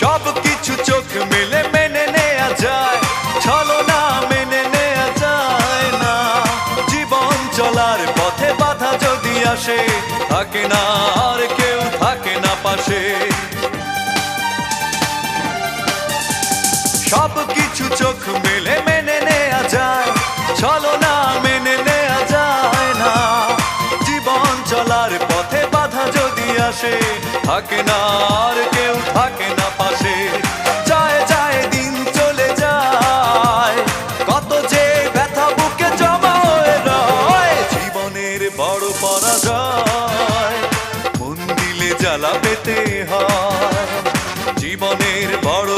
সব কিছু চোখ মেলে মেনে নেয়া যায়, ছলনা মেনে নেয়া যায় না। জীবন চলার পথে বাধা যদি আসে, থাকে না আর কেউ, থাকে না পাশে। সব কিছু চোখ মেলে মেনে নেয়া যায়, ছলনা মেনে নেয়া যায় না। জীবন চলার পথে বাধা যদি আসে, থাকে না আর কেউ, থাকে না পাশে। যায় যায় দিন চলে যায়, কত যে ব্যথা বুকে জমা হয়ে রয়। জীবনের বড় পরাজয়, মন দিলে জ্বালা পেতে হয়। জীবনের বড়